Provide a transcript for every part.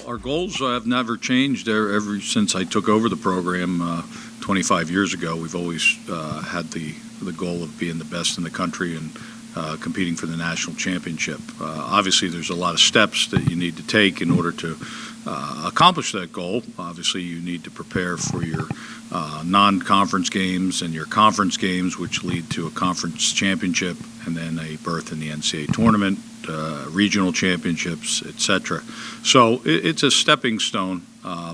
our goals have never changed ever since I took over the program 25 years ago. We've always had the goal of being the best in the country and competing for the national championship. Obviously, there's a lot of steps that you need to take in order to accomplish that goal. Obviously, you need to prepare for your non-conference games and your conference games, which lead to a conference championship and then a berth in the NCAA tournament, regional championships, etc. So it's a stepping stone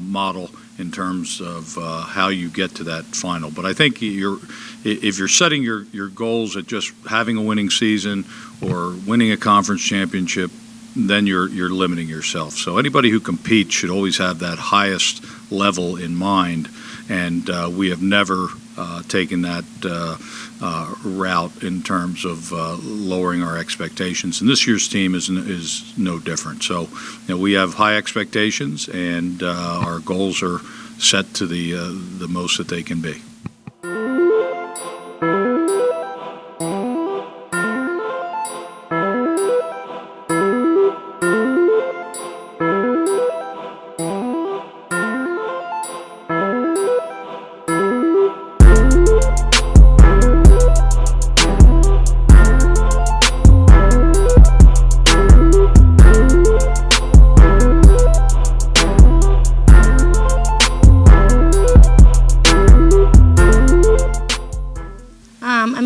model in terms of how you get to that final. But I think if you're setting your goals at just having a winning season or winning a conference championship, then you're limiting yourself. So anybody who competes should always have that highest level in mind, and we have never taken that route in terms of lowering our expectations. And this year's team is no different. So we have high expectations, and our goals are set to the most that they can be.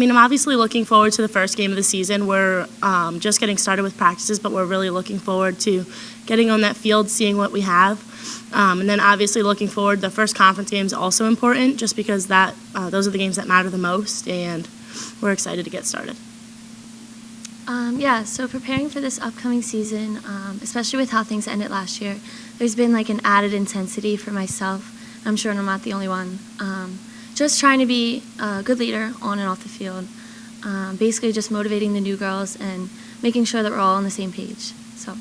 I'm obviously looking forward to the first game of the season. We're just getting started with practices, but we're really looking forward to getting on that field, seeing what we have. And then obviously looking forward, the first conference game is also important just because those are the games that matter the most, and we're excited to get started. So preparing for this upcoming season, especially with how things ended last year, there's been like an added intensity for myself. I'm sure I'm not the only one. Just trying to be a good leader on and off the field. Basically just motivating the new girls and making sure that we're all on the same page. So.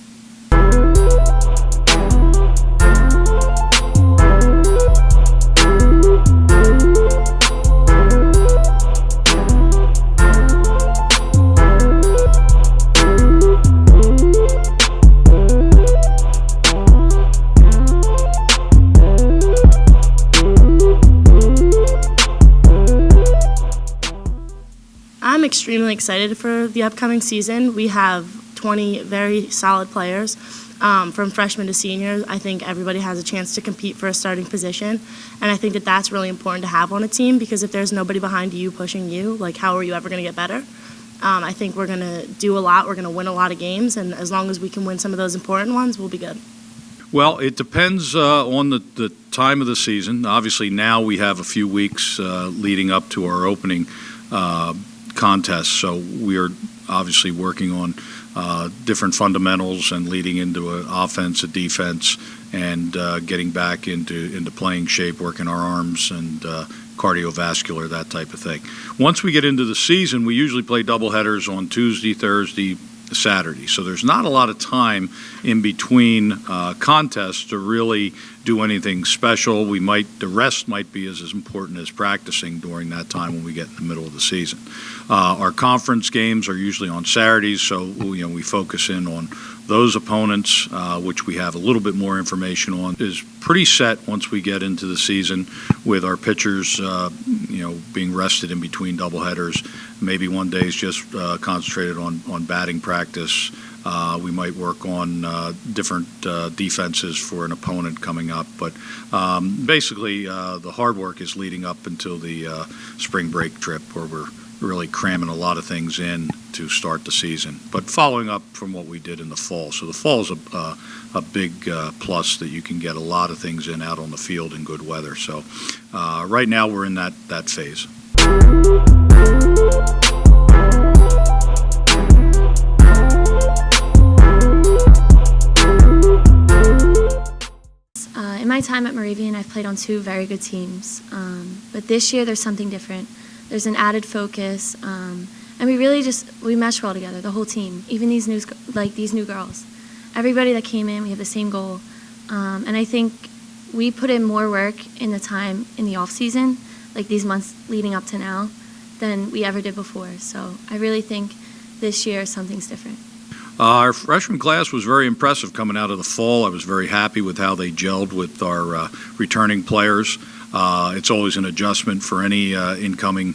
I'm extremely excited for the upcoming season. We have 20 very solid players, from freshmen to seniors. I think everybody has a chance to compete for a starting position, and I think that that's really important to have on a team, because if there's nobody behind you pushing you, like, how are you ever going to get better? I think we're going to do a lot. We're going to win a lot of games, and as long as we can win some of those important ones, we'll be good. Well, it depends on the time of the season. Obviously, now we have a few weeks leading up to our opening contest, so we are obviously working on different fundamentals and leading into an offense, a defense, and getting back into playing shape, working our arms and cardiovascular, that type of thing. Once we get into the season, we usually play doubleheaders on Tuesday, Thursday, Saturday. So there's not a lot of time in between contests to really do anything special. The rest might be as important as practicing during that time when we get in the middle of the season. Our conference games are usually on Saturdays, so we focus in on those opponents, which we have a little bit more information on. Is pretty set once we get into the season, with our pitchers being rested in between doubleheaders. Maybe one day is just concentrated on batting practice. We might work on different defenses for an opponent coming up. But basically, the hard work is leading up until the spring break trip, where we're really cramming a lot of things in to start the season. But following up from what we did in the fall. So the fall is a big plus, that you can get a lot of things in out on the field in good weather. So right now we're in that phase. In my time at Moravian, I've played on 2 very good teams, but this year there's something different. There's an added focus, and we mesh well together, the whole team, even these new girls. Everybody that came in, we have the same goal, and I think we put in more work in the time in the off season, like these months leading up to now, than we ever did before. So I really think this year something's different. Our freshman class was very impressive coming out of the fall. I was very happy with how they gelled with our returning players. It's always an adjustment for any incoming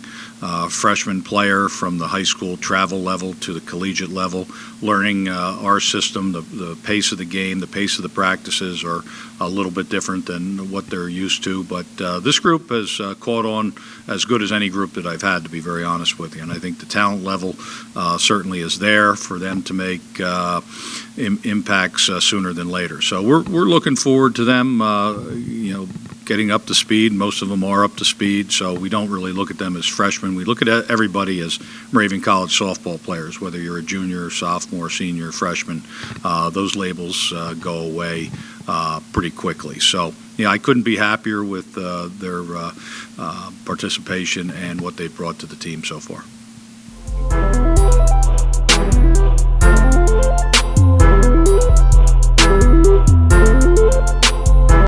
freshman player from the high school travel level to the collegiate level. Learning our system, the pace of the game, the pace of the practices are a little bit different than what they're used to. But this group has caught on as good as any group that I've had, to be very honest with you. And I think the talent level certainly is there for them to make impacts sooner than later. So we're looking forward to them, getting up to speed. Most of them are up to speed, so we don't really look at them as freshmen. We look at everybody as Moravian College softball players, whether you're a junior, sophomore, senior, freshman. Those labels go away pretty quickly. So, I couldn't be happier with their participation and what they've brought to the team so far.